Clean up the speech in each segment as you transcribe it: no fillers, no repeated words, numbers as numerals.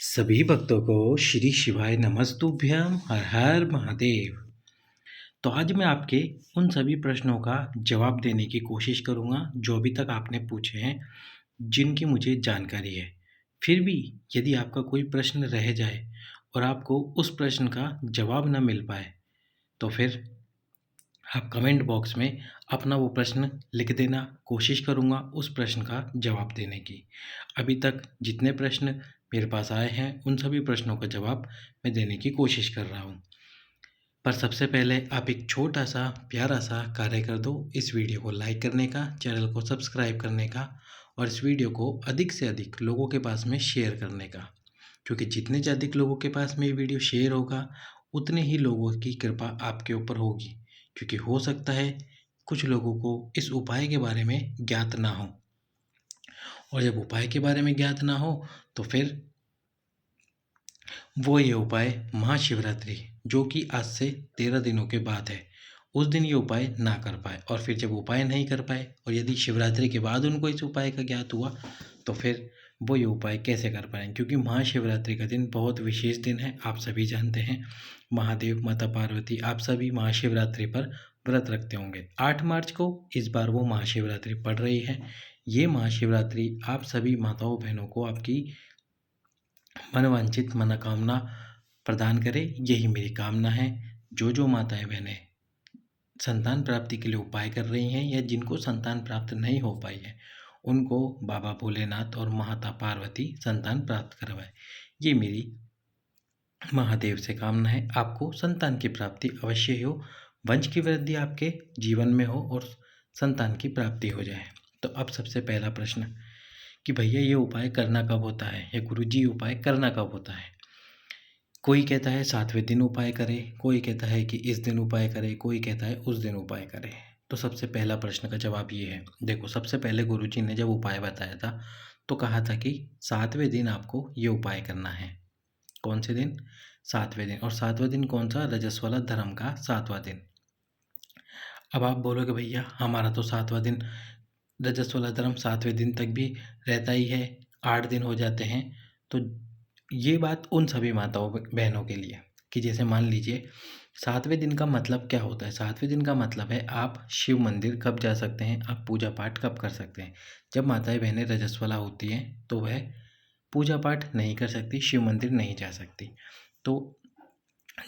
सभी भक्तों को श्री शिवाय नमस्तुभ्यम हर हर महादेव। तो आज मैं आपके उन सभी प्रश्नों का जवाब देने की कोशिश करूंगा जो अभी तक आपने पूछे हैं, जिनकी मुझे जानकारी है। फिर भी यदि आपका कोई प्रश्न रह जाए और आपको उस प्रश्न का जवाब न मिल पाए, तो फिर आप कमेंट बॉक्स में अपना वो प्रश्न लिख देना। कोशिश करूँगा उस प्रश्न का जवाब देने की। अभी तक जितने प्रश्न मेरे पास आए हैं उन सभी प्रश्नों का जवाब मैं देने की कोशिश कर रहा हूँ। पर सबसे पहले आप एक छोटा सा प्यारा सा कार्य कर दो, इस वीडियो को लाइक करने का, चैनल को सब्सक्राइब करने का और इस वीडियो को अधिक से अधिक लोगों के पास में शेयर करने का। क्योंकि जितने से अधिक लोगों के पास में ये वीडियो शेयर होगा, उतने ही लोगों की कृपा आपके ऊपर होगी। क्योंकि हो सकता है कुछ लोगों को इस उपाय के बारे में ज्ञात ना हो, और जब उपाय के बारे में ज्ञात ना हो तो फिर वो ये उपाय महाशिवरात्रि, जो कि आज से 13 दिनों के बाद है, उस दिन ये उपाय ना कर पाए। और फिर जब उपाय नहीं कर पाए और यदि शिवरात्रि के बाद उनको इस उपाय का ज्ञात हुआ, तो फिर वो ये उपाय कैसे कर पाएँ? क्योंकि महाशिवरात्रि का दिन बहुत विशेष दिन है, आप सभी जानते हैं। महादेव, माता पार्वती, आप सभी महाशिवरात्रि पर व्रत रखते होंगे। 8 मार्च को इस बार वो महाशिवरात्रि पड़ रही है। ये महाशिवरात्रि आप सभी माताओं बहनों को आपकी मनवांछित मनोकामना प्रदान करे, यही मेरी कामना है। जो माताएं बहनें संतान प्राप्ति के लिए उपाय कर रही हैं या जिनको संतान प्राप्त नहीं हो पाई है, उनको बाबा भोलेनाथ और माता पार्वती संतान प्राप्त करवाए, ये मेरी महादेव से कामना है। आपको संतान की प्राप्ति अवश्य हो, वंश की वृद्धि आपके जीवन में हो और संतान की प्राप्ति हो जाए। तो अब सबसे पहला प्रश्न कि भैया ये उपाय करना कब होता है, या गुरुजी उपाय करना कब होता है? कोई कहता है 7वें दिन उपाय करें, कोई कहता है कि इस दिन उपाय करें, कोई कहता है उस दिन उपाय करें। तो सबसे पहला प्रश्न का जवाब ये है। देखो, सबसे पहले गुरुजी ने जब उपाय बताया था तो कहा था कि 7वें दिन आपको ये उपाय करना है। कौन से दिन? 7वें दिन। और 7वां दिन कौन सा? रजस्वला धर्म का 7वां दिन। अब आप बोलोगे भैया हमारा तो 7वां दिन रजस्वला धर्म 7वें दिन तक भी रहता ही है, 8 दिन हो जाते हैं। तो ये बात उन सभी माताओं बहनों के लिए कि जैसे मान लीजिए 7वें दिन का मतलब क्या होता है? 7वें दिन का मतलब है आप शिव मंदिर कब जा सकते हैं, आप पूजा पाठ कब कर सकते हैं। जब माताएं बहनें रजस्वला होती हैं तो वह पूजा पाठ नहीं कर सकती, शिव मंदिर नहीं जा सकती। तो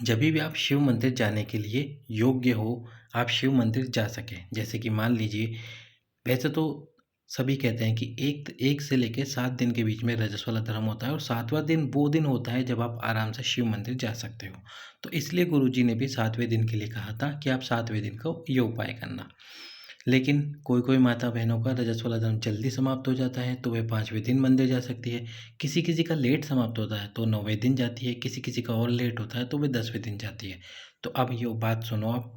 जब भी आप शिव मंदिर जाने के लिए योग्य हो, आप शिव मंदिर जा सकें। जैसे कि मान लीजिए, वैसे तो सभी कहते हैं कि एक से लेके 7 दिन के बीच में रजस्वला धर्म होता है और 7वां दिन वो दिन होता है जब आप आराम से शिव मंदिर जा सकते हो। तो इसलिए गुरुजी ने भी 7वें दिन के लिए कहा था कि आप 7वें दिन को ये उपाय करना। लेकिन कोई माता बहनों का रजस्वला धर्म जल्दी समाप्त हो जाता है तो वह 5वें दिन मंदिर जा सकती है। किसी का लेट समाप्त होता है तो 9वें दिन जाती है, किसी का और लेट होता है तो वह 10वें दिन जाती है। तो अब ये बात सुनो आप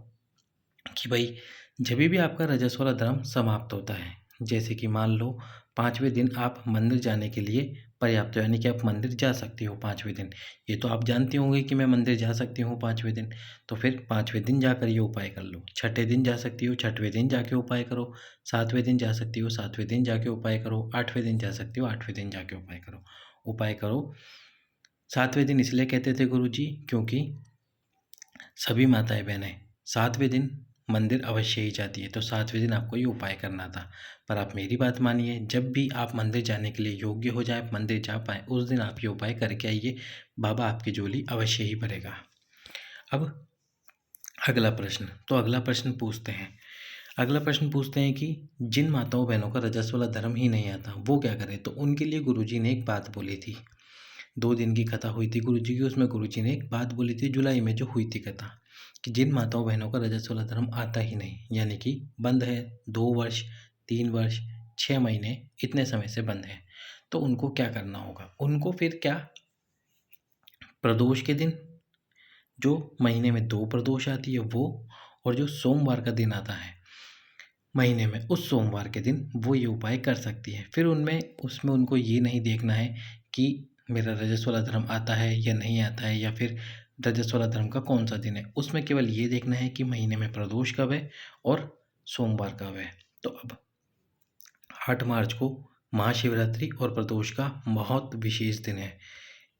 कि भाई जब भी आपका रजस्वला धर्म समाप्त होता है, जैसे कि मान लो 5वें दिन आप मंदिर जाने के लिए पर्याप्त हो, यानी कि आप मंदिर जा सकती हो 5वें दिन। ये तो आप जानती होंगे कि मैं मंदिर जा सकती हूँ 5वें दिन। तो फिर 5वें दिन जाकर ये उपाय कर लो। छठे दिन जा सकती हो, छठवें दिन जाके उपाय करो। 7वें दिन जा सकती हो, 7वें दिन जाके उपाय करो। 8वें दिन जा सकती हो, 8वें दिन जाके उपाय करो। उपाय करो। 7वें दिन इसलिए कहते थे गुरुजी क्योंकि सभी माताएं बहनें 7वें दिन मंदिर अवश्य ही जाती है, तो 7वें दिन आपको ये उपाय करना था। पर आप मेरी बात मानिए, जब भी आप मंदिर जाने के लिए योग्य हो जाए, मंदिर जा पाएँ, उस दिन आप ये उपाय करके आइए, बाबा आपकी झोली अवश्य ही भरेगा। अब अगला प्रश्न, तो अगला प्रश्न पूछते हैं। अगला प्रश्न पूछते हैं कि जिन माताओं बहनों का रजस्वला धर्म ही नहीं आता, वो क्या करें? तो उनके लिए गुरुजी ने एक बात बोली थी। 2 दिन की कथा हुई थी गुरुजी की, उसमें गुरुजी ने एक बात बोली थी जुलाई में जो हुई थी कथा, कि जिन माताओं बहनों का रजस्वला धर्म आता ही नहीं, यानी कि बंद है, 2 वर्ष, 3 वर्ष, 6 महीने, इतने समय से बंद है, तो उनको क्या करना होगा? उनको फिर क्या, प्रदोष के दिन, जो महीने में 2 प्रदोष आती है वो, और जो सोमवार का दिन आता है महीने में, उस सोमवार के दिन वो ये उपाय कर सकती है। फिर उसमें उनको ये नहीं देखना है कि मेरा रजस्वला धर्म आता है या नहीं आता है, या फिर रजस्वला धर्म का कौन सा दिन है। उसमें केवल ये देखना है कि महीने में प्रदोष कब है और सोमवार कब है। तो अब 8 मार्च को महाशिवरात्रि और प्रदोष का बहुत विशेष दिन है।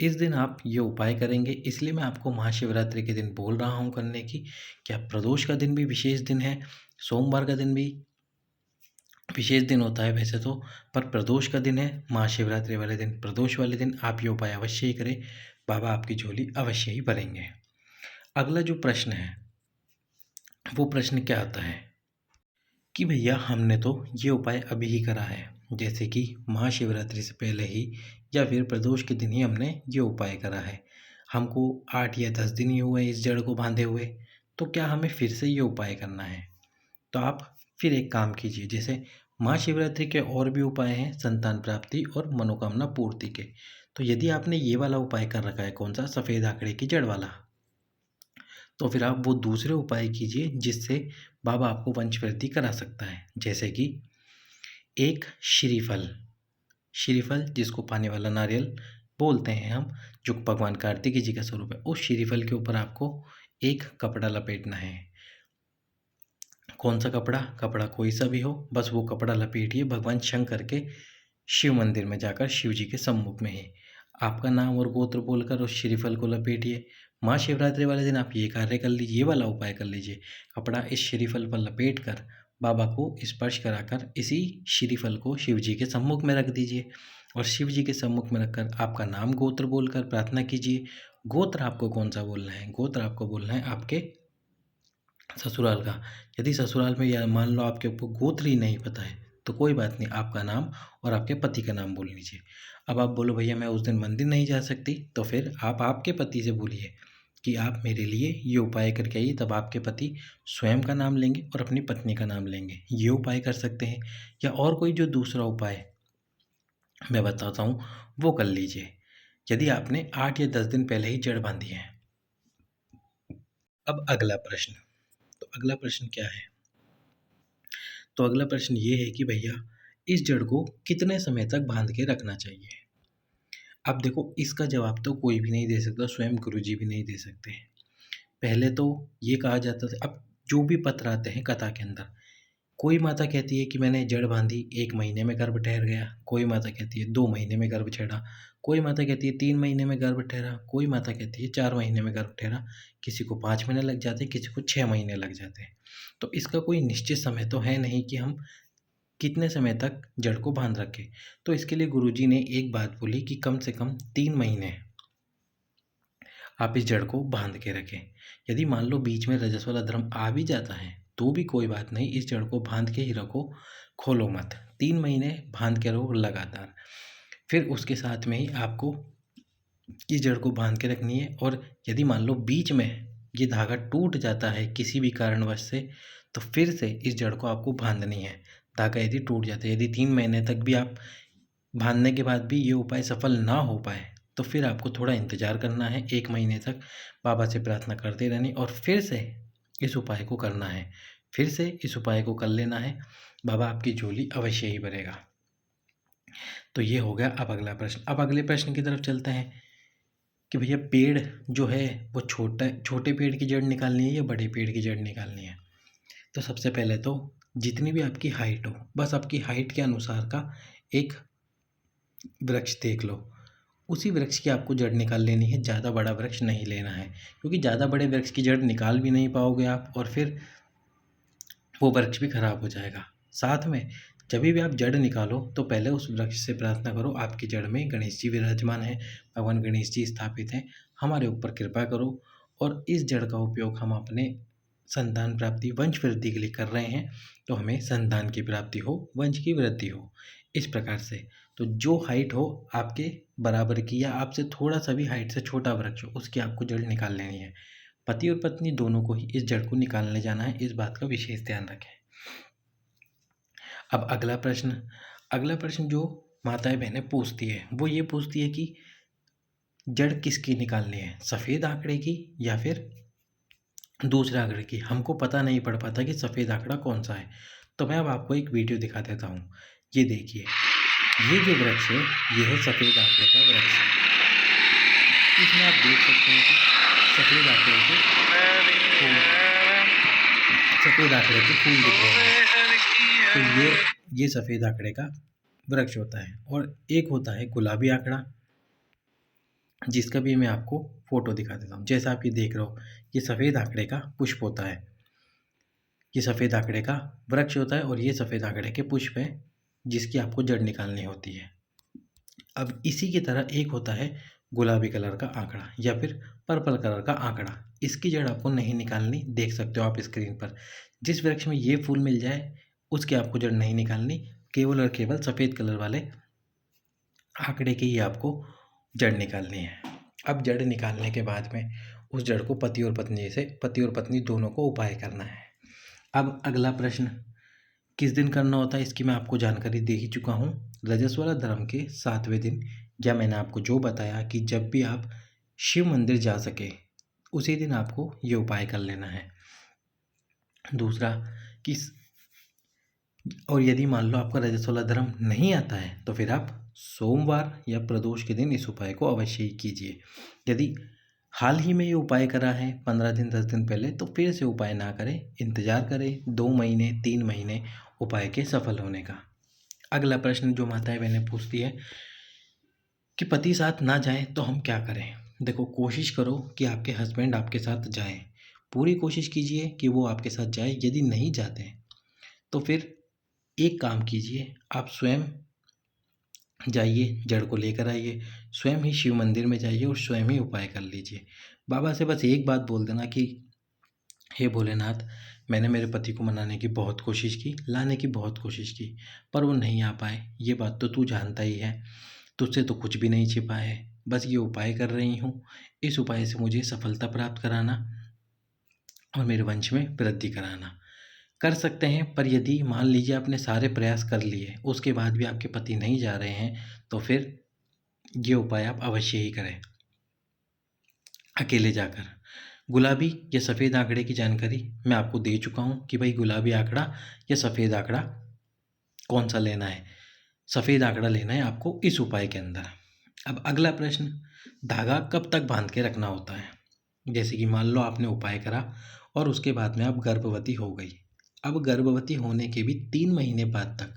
इस दिन आप ये उपाय करेंगे, इसलिए मैं आपको महाशिवरात्रि के दिन बोल रहा हूँ करने की। क्या प्रदोष का दिन भी विशेष दिन है, सोमवार का दिन भी विशेष दिन होता है वैसे तो, पर प्रदोष का दिन है, महाशिवरात्रि वाले दिन, प्रदोष वाले दिन आप ये उपाय अवश्य ही करें, बाबा आपकी झोली अवश्य ही भरेंगे। अगला जो प्रश्न है वो प्रश्न क्या आता है कि भैया हमने तो ये उपाय अभी ही करा है, जैसे कि महाशिवरात्रि से पहले ही या फिर प्रदोष के दिन ही हमने ये उपाय करा है, हमको 8 या 10 दिन ही हुए इस जड़ को बांधे हुए, तो क्या हमें फिर से ये उपाय करना है? तो आप फिर एक काम कीजिए, जैसे महाशिवरात्रि के और भी उपाय हैं संतान प्राप्ति और मनोकामना पूर्ति के। तो यदि आपने ये वाला उपाय कर रखा है, कौन सा, सफ़ेद आंकड़े की जड़ वाला, तो फिर आप वो दूसरे उपाय कीजिए जिससे बाबा आपको वंश वृद्धि करा सकता है। जैसे कि एक श्रीफल, श्रीफल जिसको पानी वाला नारियल बोलते हैं हम, जो भगवान कार्तिकेय जी का स्वरूप है, उस श्रीफल के ऊपर आपको एक कपड़ा लपेटना है। कौन सा कपड़ा, कपड़ा कोई सा भी हो, बस वो कपड़ा लपेटिए भगवान शंकर के शिव मंदिर में जाकर, शिव जी के सम्मुख में ही आपका नाम और गोत्र बोलकर उस श्रीफल को लपेटिए। महाशिवरात्रि वाले दिन आप ये कार्य कर लीजिए, ये वाला उपाय कर लीजिए। कपड़ा इस श्रीफल पर लपेट कर बाबा को स्पर्श कराकर इसी श्रीफल को शिव जी के सम्मुख में रख दीजिए और शिव जी के सम्मुख में रखकर आपका नाम गोत्र बोलकर प्रार्थना कीजिए। गोत्र आपको कौन सा बोलना है, गोत्र आपको बोलना है आपके ससुराल का। यदि ससुराल में या मान लो आपके को गोत्र ही नहीं पता है तो कोई बात नहीं, आपका नाम और आपके पति का नाम बोल लीजिए। अब आप बोलो भैया मैं उस दिन मंदिर नहीं जा सकती, तो फिर आप आपके पति से बोलिए कि आप मेरे लिए ये उपाय करके आइए, तब आपके पति स्वयं का नाम लेंगे और अपनी पत्नी का नाम लेंगे। ये उपाय कर सकते हैं, या और कोई जो दूसरा उपाय मैं बताता हूँ वो कर लीजिए, यदि आपने 8 या 10 दिन पहले ही जड़ बांधी है। अब अगला प्रश्न, तो अगला प्रश्न क्या है, तो अगला प्रश्न ये है कि भैया इस जड़ को कितने समय तक बांध के रखना चाहिए? अब देखो इसका जवाब तो कोई भी नहीं दे सकता, स्वयं गुरुजी भी नहीं दे सकते हैं। पहले तो ये कहा जाता था, अब जो भी पत्र आते हैं कथा के अंदर, कोई माता कहती है कि मैंने जड़ बांधी 1 महीने में गर्भ ठहर गया, कोई माता कहती है 2 महीने में गर्भ ठहरा, कोई माता कहती है 3 महीने में गर्भ ठहरा, कोई माता कहती है 4 महीने में गर्भ ठहरा, किसी को 5 महीने लग जाते हैं, किसी को 6 महीने लग जाते हैं। तो इसका कोई निश्चित समय तो है नहीं कि हम कितने समय तक जड़ को बांध रखें। तो इसके लिए गुरुजी ने एक बात बोली कि कम से कम 3 महीने आप इस जड़ को बांध के रखें। यदि मान लो बीच में रजस वाला धर्म आ भी जाता है तो भी कोई बात नहीं, इस जड़ को बांध के ही रखो, खोलो मत। 3 महीने बांध के रहो लगातार। फिर उसके साथ में ही आपको इस जड़ को बांध के रखनी है, और यदि मान लो बीच में ये धागा टूट जाता है किसी भी कारणवश से, तो फिर से इस जड़ को आपको बांधनी है। धागा यदि टूट जाता है, यदि 3 महीने तक भी आप बांधने के बाद भी ये उपाय सफल ना हो पाए, तो फिर आपको थोड़ा इंतज़ार करना है, 1 महीने तक बाबा से प्रार्थना करते रहनी और फिर से इस उपाय को करना है। फिर से इस उपाय को कर लेना है, बाबा आपकी झोली अवश्य ही भरेगा। तो ये हो गया अब अगला प्रश्न। अब अगले प्रश्न की तरफ चलते हैं कि भैया पेड़ जो है वो छोटे पेड़ की जड़ निकालनी है या बड़े पेड़ की जड़ निकालनी है? तो सबसे पहले तो जितनी भी आपकी हाइट हो, बस आपकी हाइट के अनुसार का एक वृक्ष देख लो, उसी वृक्ष की आपको जड़ निकाल लेनी है, ज़्यादा बड़ा वृक्ष नहीं लेना है, क्योंकि ज़्यादा बड़े वृक्ष की जड़ निकाल भी नहीं पाओगे आप और फिर वो वृक्ष भी खराब हो जाएगा। साथ में जब भी आप जड़ निकालो तो पहले उस वृक्ष से प्रार्थना करो, आपकी जड़ में गणेश जी विराजमान हैं, भगवान गणेश जी स्थापित हैं, हमारे ऊपर कृपा करो। और इस जड़ का उपयोग हम अपने संतान प्राप्ति वंश वृद्धि के लिए कर रहे हैं, तो हमें संतान की प्राप्ति हो, वंश की वृद्धि हो, इस प्रकार से। तो जो हाइट हो आपके बराबर की या आपसे थोड़ा सा भी हाइट से छोटा वृक्ष हो, उसकी आपको जड़ निकाल लेनी है। पति और पत्नी दोनों को ही इस जड़ को निकालने जाना है, इस बात का विशेष ध्यान रखें। अब अगला प्रश्न जो माताएं बहनें पूछती है वो ये पूछती है कि जड़ किसकी निकालनी है, सफ़ेद आंकड़े की या फिर दूसरे आंकड़े की। हमको पता नहीं पड़ पाता कि सफ़ेद आंकड़ा कौन सा है, तो मैं अब आपको एक वीडियो दिखा देता हूँ। ये देखिए, ये जो वृक्ष है ये है सफ़ेद आंकड़े का वृक्ष। इसमें आप देख सकते हैं कि सफ़ेद आंकड़े के फूल दिख रहे हैं। तो ये सफ़ेद आंकड़े का वृक्ष होता है। और एक होता है गुलाबी आंकड़ा, जिसका भी मैं आपको फ़ोटो दिखा देता हूँ। जैसा आप ये देख रहे हो, ये सफ़ेद आकड़े का पुष्प होता है, ये सफ़ेद आकड़े का वृक्ष होता है और ये सफ़ेद आकड़े के पुष्प हैं, जिसकी आपको जड़ निकालनी होती है। अब इसी की तरह एक होता है गुलाबी कलर का आंकड़ा या फिर पर्पल कलर का आंकड़ा। इसकी जड़ आपको नहीं निकालनी, देख सकते हो आप स्क्रीन पर। जिस वृक्ष में ये फूल मिल जाए उसकी आपको जड़ नहीं निकालनी, केवल और केवल सफ़ेद कलर वाले आंकड़े की ही आपको जड़ निकालनी है। अब जड़ निकालने के बाद में उस जड़ को पति और पत्नी दोनों को उपाय करना है। अब अगला प्रश्न, किस दिन करना होता है, इसकी मैं आपको जानकारी दे ही चुका हूँ। रजस्वला धर्म के 7वें दिन, या मैंने आपको जो बताया कि जब भी आप शिव मंदिर जा सके उसी दिन आपको ये उपाय कर लेना है। दूसरा, किस और यदि मान लो आपका रजस्वला धर्म नहीं आता है तो फिर आप सोमवार या प्रदोष के दिन इस उपाय को अवश्य ही कीजिए। यदि हाल ही में ये उपाय करा है 15 दिन 10 दिन पहले, तो फिर से उपाय ना करें, इंतज़ार करें 2 महीने 3 महीने उपाय के सफल होने का। अगला प्रश्न जो माताएं बहनें पूछती है कि पति साथ ना जाए तो हम क्या करें। देखो, कोशिश करो कि आपके हस्बैंड आपके साथ जाएं, पूरी कोशिश कीजिए कि वो आपके साथ जाए। यदि नहीं जाते तो फिर एक काम कीजिए, आप स्वयं जाइए, जड़ को लेकर आइए, स्वयं ही शिव मंदिर में जाइए और स्वयं ही उपाय कर लीजिए। बाबा से बस एक बात बोल देना कि हे भोलेनाथ, मैंने मेरे पति को मनाने की बहुत कोशिश की, लाने की बहुत कोशिश की, पर वो नहीं आ पाए। ये बात तो तू जानता ही है, तुझसे तो कुछ भी नहीं छिपा है। बस ये उपाय कर रही हूँ, इस उपाय से मुझे सफलता प्राप्त कराना और मेरे वंश में वृद्धि कराना। कर सकते हैं, पर यदि मान लीजिए आपने सारे प्रयास कर लिए, उसके बाद भी आपके पति नहीं जा रहे हैं, तो फिर ये उपाय आप अवश्य ही करें अकेले जाकर। गुलाबी या सफ़ेद आंकड़े की जानकारी मैं आपको दे चुका हूँ कि भाई गुलाबी आंकड़ा या सफ़ेद आंकड़ा कौन सा लेना है। सफ़ेद आंकड़ा लेना है आपको इस उपाय के अंदर। अब अगला प्रश्न, धागा कब तक बांध के रखना होता है। जैसे कि मान लो आपने उपाय करा और उसके बाद में आप गर्भवती हो गई। अब गर्भवती होने के भी 3 महीने बाद तक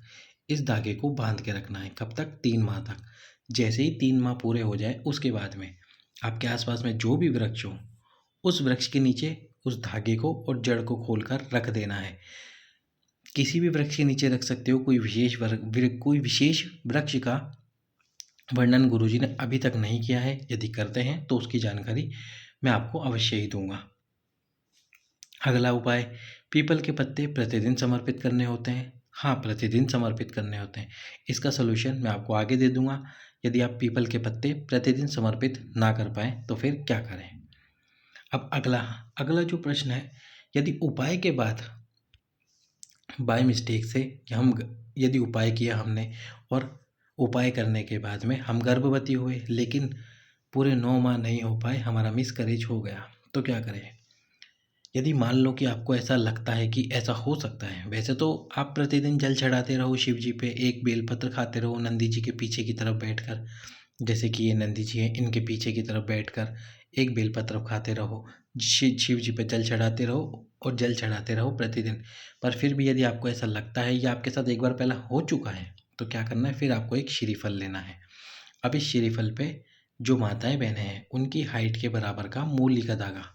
इस धागे को बांध के रखना है। कब तक? 3 माह तक। जैसे ही 3 माह पूरे हो जाए उसके बाद में आपके आसपास में जो भी वृक्ष हो, उस वृक्ष के नीचे उस धागे को और जड़ को खोलकर रख देना है। किसी भी वृक्ष के नीचे रख सकते हो, कोई विशेष वृक्ष का वर्णन गुरुजी ने अभी तक नहीं किया है। यदि करते हैं तो उसकी जानकारी मैं आपको अवश्य ही दूंगा। अगला उपाय, पीपल के पत्ते प्रतिदिन समर्पित करने होते हैं। हाँ, प्रतिदिन समर्पित करने होते हैं। इसका सलूशन मैं आपको आगे दे दूंगा। यदि आप पीपल के पत्ते प्रतिदिन समर्पित ना कर पाए तो फिर क्या करें। अब अगला अगला जो प्रश्न है, यदि उपाय के बाद बाय मिस्टेक से यदि उपाय किया हमने और उपाय करने के बाद में हम गर्भवती हुए, लेकिन पूरे 9 माह नहीं हो पाए, हमारा मिसकैरेज हो गया, तो क्या करें। यदि मान लो कि आपको ऐसा लगता है कि ऐसा हो सकता है, वैसे तो आप प्रतिदिन जल चढ़ाते रहो शिव जी पे, एक बेलपत्र खाते रहो नंदी जी के पीछे की तरफ बैठकर। जैसे कि ये नंदी जी हैं, इनके पीछे की तरफ बैठकर एक बेलपत्र खाते रहो, शिव जी पे जल चढ़ाते रहो और जल चढ़ाते रहो प्रतिदिन। पर फिर भी यदि आपको ऐसा लगता है या आपके साथ एक बार पहला हो चुका है, तो क्या करना है, फिर आपको एक श्रीफल लेना है। अब इस श्रीफल पे जो माताएं बहनें हैं उनकी हाइट के बराबर का मूली का धागा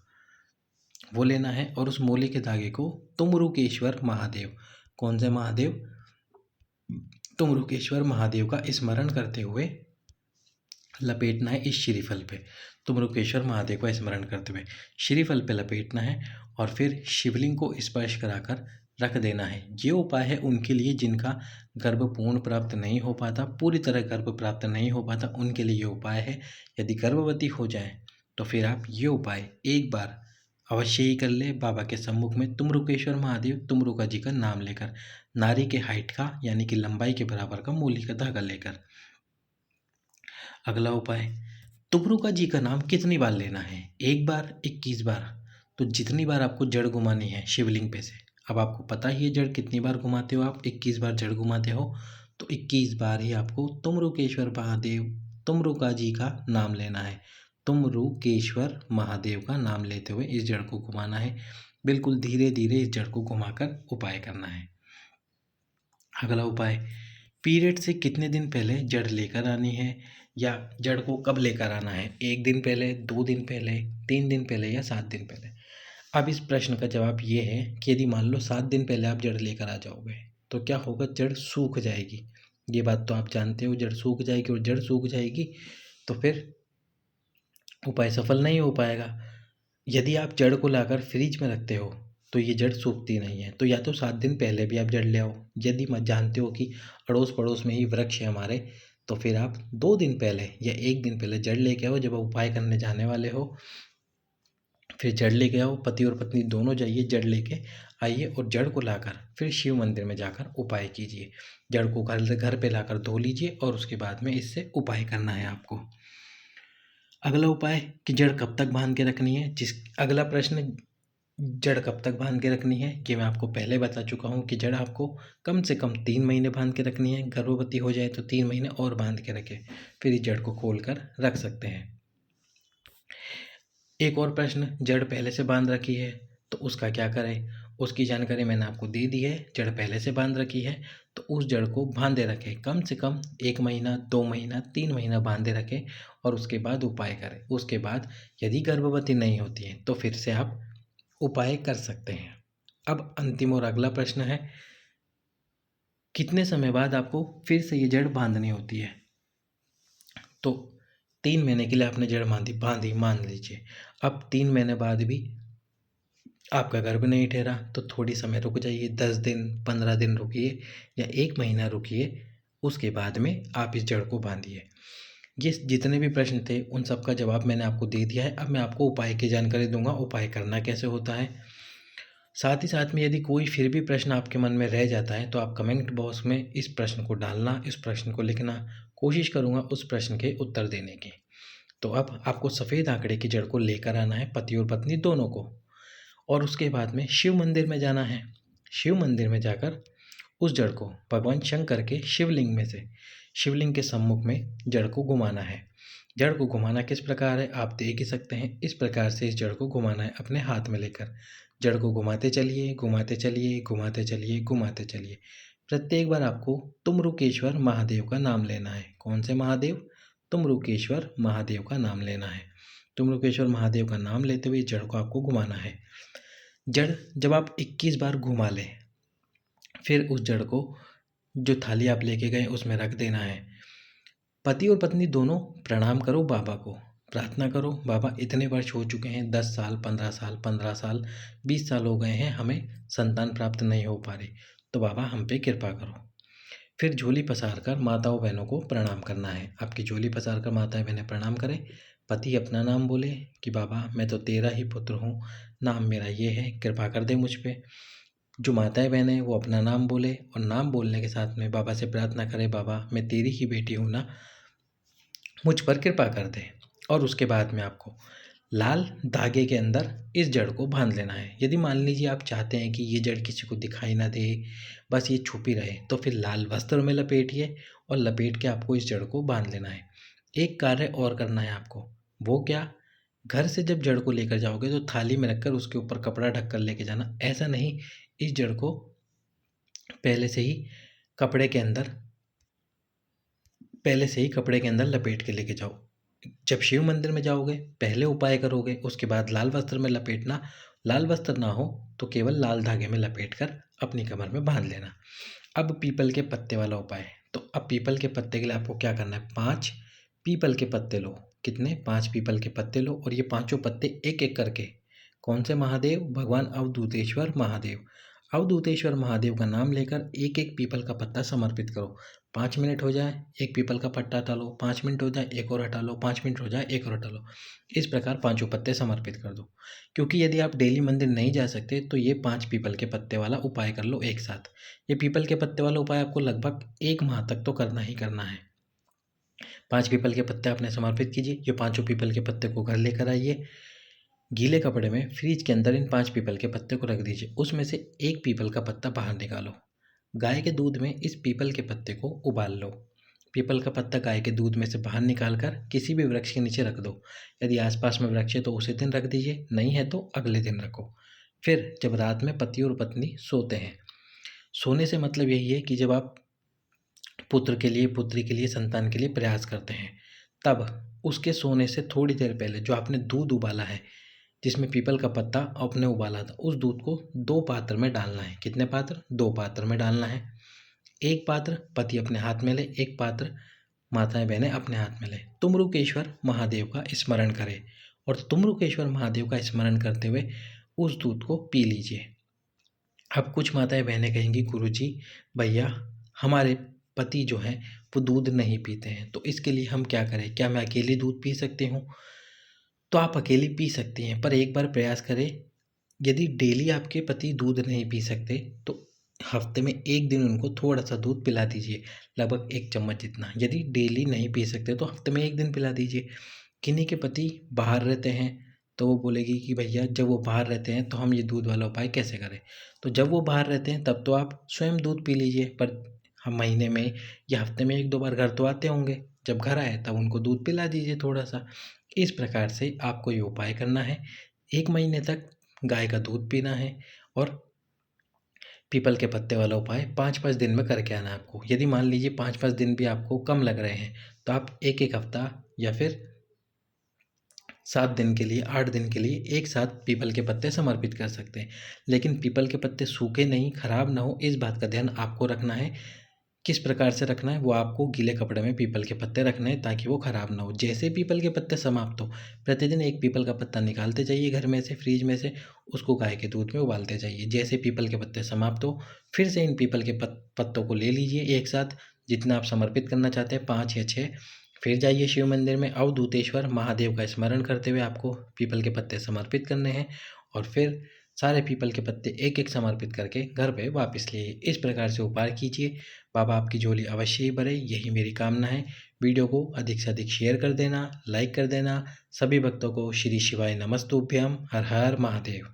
वो लेना है और उस मूली के धागे को तुमरुकेश्वर महादेव, कौन से महादेव, तुमरुकेश्वर महादेव का स्मरण करते हुए लपेटना है इस श्रीफल पे। तुमरुकेश्वर महादेव का स्मरण करते हुए श्रीफल पे लपेटना है और फिर शिवलिंग को स्पर्श कराकर रख देना है। ये उपाय है उनके लिए जिनका गर्भ पूर्ण प्राप्त नहीं हो पाता, पूरी तरह गर्भ प्राप्त नहीं हो पाता, उनके लिए ये उपाय है। यदि गर्भवती हो जाए तो फिर आप ये उपाय एक बार अवश्य ही कर ले बाबा के सम्मुख में, तुमरुकेश्वर महादेव तुमरुका जी का नाम लेकर, नारी के हाइट का यानी कि लंबाई के बराबर का मूली का धागा लेकर। अगला उपाय, तुमरुका जी का नाम कितनी बार लेना है, 1 बार 21 बार। तो जितनी बार आपको जड़ घुमानी है शिवलिंग पे से, अब आपको पता ही है जड़ कितनी बार घुमाते हो आप, 21 बार जड़ घुमाते हो, तो 21 बार ही आपको तुमरुकेश्वर महादेव तुमरुका जी का नाम लेना है। तुमरुकेश्वर महादेव का नाम लेते हुए इस जड़ को घुमाना है। बिल्कुल धीरे धीरे इस जड़ को घुमाकर उपाय करना है। अगला उपाय, पीरियड से कितने दिन पहले जड़ लेकर आनी है, या जड़ को कब लेकर आना है, 1 दिन पहले, 2 दिन पहले, 3 दिन पहले या 7 दिन पहले। अब इस प्रश्न का जवाब ये है कि यदि मान लो 7 दिन पहले आप जड़ लेकर आ जाओगे तो क्या होगा, जड़ सूख जाएगी। ये बात तो आप जानते हो, जड़ सूख जाएगी, और जड़ सूख जाएगी तो फिर उपाय सफल नहीं हो पाएगा। यदि आप जड़ को लाकर फ्रिज में रखते हो तो ये जड़ सूखती नहीं है, तो या तो 7 दिन पहले भी आप जड़ ले आओ। यदि मत जानते हो कि अड़ोस पड़ोस में ही वृक्ष है हमारे, तो फिर आप 2 दिन पहले या 1 दिन पहले जड़ लेके आओ। जब आप उपाय करने जाने वाले हो फिर जड़ लेके आओ, पति और पत्नी दोनों जाइए, जड़ लेके आइए और जड़ को लाकर फिर शिव मंदिर में जाकर उपाय कीजिए। जड़ को घर पे लाकर धो लीजिए और उसके बाद में इससे उपाय करना है आपको। अगला उपाय कि जड़ कब तक बांध के रखनी है। अगला प्रश्न, जड़ कब तक बांध के रखनी है, कि मैं आपको पहले बता चुका हूँ कि जड़ आपको कम से कम 3 महीने बांध के रखनी है। गर्भवती हो जाए तो 3 महीने और बांध के रखें, फिर इस जड़ को खोल कर रख सकते हैं। एक और प्रश्न, जड़ पहले से बांध रखी है तो उसका क्या करें। उसकी जानकारी मैंने आपको दे दी है। जड़ पहले से बांध रखी है तो उस जड़ को बांधे रखें, कम से कम 1 महीना, 2 महीना, 3 महीना बांधे रखें और उसके बाद उपाय करें। उसके बाद यदि गर्भवती नहीं होती है तो फिर से आप उपाय कर सकते हैं। अब अंतिम और अगला प्रश्न है, कितने समय बाद आपको फिर से ये जड़ बांधनी होती है। तो 3 महीने के लिए आपने जड़ बांधी मान लीजिए। अब 3 महीने बाद भी आपका गर्भ नहीं ठहरा तो थोड़ी समय रुक जाइए, 10 दिन, 15 दिन रुकिए या 1 महीना रुकिए। उसके बाद में आप इस जड़ को बांधिए। ये जितने भी प्रश्न थे उन सब का जवाब मैंने आपको दे दिया है। अब मैं आपको उपाय की जानकारी दूंगा, उपाय करना कैसे होता है। साथ ही साथ में यदि कोई फिर भी प्रश्न आपके मन में रह जाता है तो आप कमेंट बॉक्स में इस प्रश्न को डालना, इस प्रश्न को लिखना। कोशिश करूंगा उस प्रश्न के उत्तर देने की। तो अब आपको सफ़ेद आंकड़े की जड़ को लेकर आना है, पति और पत्नी दोनों को, और उसके बाद में शिव मंदिर में जाना है। शिव मंदिर में जाकर उस जड़ को भगवान शंकर के शिवलिंग में से, शिवलिंग के सम्मुख में जड़ को घुमाना है। जड़ को घुमाना किस प्रकार है आप देख ही सकते हैं। इस प्रकार से इस जड़ को घुमाना है अपने हाथ में लेकर। जड़ को घुमाते चलिए, घुमाते चलिए, घुमाते चलिए, घुमाते चलिए। प्रत्येक बार आपको तुमरुकेश्वर महादेव का नाम लेना है। कौन से महादेव? तुमरुकेश्वर महादेव का नाम लेना है। तुमरुकेश्वर महादेव का नाम लेते हुए जड़ को आपको घुमाना है। जड़ जब आप 21 बार घुमा लें, फिर उस जड़ को जो थाली आप लेके गए उसमें रख देना है। पति और पत्नी दोनों प्रणाम करो बाबा को, प्रार्थना करो, बाबा इतने वर्ष हो चुके हैं, 10 साल, 15 साल, 15 साल, 20 साल हो गए हैं, हमें संतान प्राप्त नहीं हो पा रही, तो बाबा हम पे कृपा करो। फिर झोली पसार कर माताओं बहनों को प्रणाम करना है। आपकी झोली पसार कर माताएं बहनें प्रणाम करें। पति अपना नाम बोले कि बाबा मैं तो तेरा ही पुत्र हूँ, नाम मेरा ये है, कृपा कर दे मुझ पे। जो माताएं बहनें हैं वो अपना नाम बोले और नाम बोलने के साथ में बाबा से प्रार्थना करें, बाबा मैं तेरी ही बेटी हूँ ना, मुझ पर कृपा कर दे। और उसके बाद में आपको लाल धागे के अंदर इस जड़ को बांध लेना है। यदि मान लीजिए आप चाहते हैं कि ये जड़ किसी को दिखाई ना दे, बस ये छुपी रहे, तो फिर लाल वस्त्र में लपेटिए और लपेट के आपको इस जड़ को बांध लेना है। एक कार्य और करना है आपको। वो क्या? घर से जब जड़ को लेकर जाओगे तो थाली में रखकर उसके ऊपर कपड़ा ढक कर लेके जाना। ऐसा नहीं, इस जड़ को पहले से ही कपड़े के अंदर लपेट के लेके जाओ। जब शिव मंदिर में जाओगे पहले उपाय करोगे, उसके बाद लाल वस्त्र में लपेटना। लाल वस्त्र ना हो तो केवल लाल धागे में लपेट कर अपनी कमर में बांध लेना। अब पीपल के पत्ते वाला उपाय। तो अब पीपल के पत्ते के लिए आपको क्या करना है, 5 पीपल के पत्ते लो। कितने? 5 पीपल के पत्ते लो और ये पांचों पत्ते एक एक करके, कौन से महादेव? भगवान अवधूतेश्वर महादेव। अवधूतेश्वर महादेव का नाम लेकर एक एक पीपल का पत्ता समर्पित करो। 5 मिनट हो जाए एक पीपल का पत्ता हटा लो, 5 मिनट हो जाए एक और हटा लो, 5 मिनट हो जाए एक और हटा लो। इस प्रकार पांचों पत्ते समर्पित कर दो। क्योंकि यदि आप डेली मंदिर नहीं जा सकते तो ये 5 पीपल के पत्ते वाला उपाय कर लो एक साथ। ये पीपल के पत्ते वाला उपाय आपको लगभग 1 माह तक तो करना ही करना है। 5 पीपल के पत्ते आपने समर्पित कीजिए। ये पांचों पीपल के पत्ते को घर लेकर आइए। गीले कपड़े में फ्रिज के अंदर इन 5 पीपल के पत्ते को रख दीजिए। उसमें से एक पीपल का पत्ता बाहर निकालो। गाय के दूध में इस पीपल के पत्ते को उबाल लो। पीपल का पत्ता गाय के दूध में से बाहर निकाल कर किसी भी वृक्ष के नीचे रख दो। यदि आसपास में वृक्ष है तो उसी दिन रख दीजिए, नहीं है तो अगले दिन रखो। फिर जब रात में पति और पत्नी सोते हैं, सोने से मतलब यही है कि जब आप पुत्र के लिए, पुत्री के लिए, संतान के लिए प्रयास करते हैं, तब उसके सोने से थोड़ी देर पहले जो आपने दूध उबाला है, जिसमें पीपल का पत्ता आपने उबाला था, उस दूध को 2 पात्र में डालना है। कितने पात्र? 2 पात्र में डालना है। एक पात्र पति अपने हाथ में ले, एक पात्र माताएं बहनें अपने हाथ में लें। तुम्रुकेश्वर महादेव का स्मरण करें और तुम्रुकेश्वर महादेव का स्मरण करते हुए उस दूध को पी लीजिए। अब कुछ माताएं बहनें कहेंगी, गुरुजी भैया हमारे पति जो हैं वो दूध नहीं पीते हैं, तो इसके लिए हम क्या करें? क्या मैं अकेली दूध पी सकती हूँ? तो आप अकेली पी सकती हैं, पर एक बार प्रयास करें। यदि डेली आपके पति दूध नहीं पी सकते तो हफ्ते में 1 दिन उनको थोड़ा-सा दूध पिला दीजिए, लगभग 1 चम्मच जितना। यदि डेली नहीं पी सकते तो हफ्ते में 1 दिन पिला दीजिए। किन्हीं के पति बाहर रहते हैं, तो वो बोलेगी कि भैया जब वो बाहर रहते हैं तो हम ये दूध वाला उपाय कैसे करें? तो जब वो बाहर रहते हैं तब तो आप स्वयं दूध पी लीजिए, पर हम महीने में या हफ्ते में 1-2 बार घर तो आते होंगे, जब घर आए तब उनको दूध पिला दीजिए थोड़ा-सा। इस प्रकार से आपको ये उपाय करना है। 1 महीने तक गाय का दूध पीना है और पीपल के पत्ते वाला उपाय 5-5 दिन में करके आना है आपको। यदि मान लीजिए 5-5 दिन भी आपको कम लग रहे हैं, तो आप 1-1 हफ्ता या फिर 7 दिन के लिए, 8 दिन के लिए एक साथ पीपल के पत्ते समर्पित कर सकते हैं। लेकिन पीपल के पत्ते सूखे नहीं, खराब ना हो, इस बात का ध्यान आपको रखना है। किस प्रकार से रखना है? वो आपको गीले कपड़े में पीपल के पत्ते रखने हैं ताकि वो खराब ना हो। जैसे पीपल के पत्ते समाप्त हो, प्रतिदिन 1 पीपल का पत्ता निकालते जाइए घर में से, फ्रिज में से, उसको गाय के दूध में उबालते जाइए। जैसे पीपल के पत्ते समाप्त हो, फिर से इन पीपल के पत्तों को ले लीजिए एक साथ, जितना आप समर्पित करना चाहते हैं, 5 या 6। फिर जाइए शिव मंदिर में, अवधूतेश्वर महादेव का स्मरण करते हुए आपको पीपल के पत्ते समर्पित करने हैं और फिर सारे पीपल के पत्ते एक-एक समर्पित करके घर पे वापस ले आइए। इस प्रकार से उपाय कीजिए, बाबा आपकी झोली अवश्य ही भरे, यही मेरी कामना है। वीडियो को अधिक से अधिक शेयर कर देना, लाइक कर देना। सभी भक्तों को श्री शिवाय नमस्तुभ्यम। हर हर महादेव।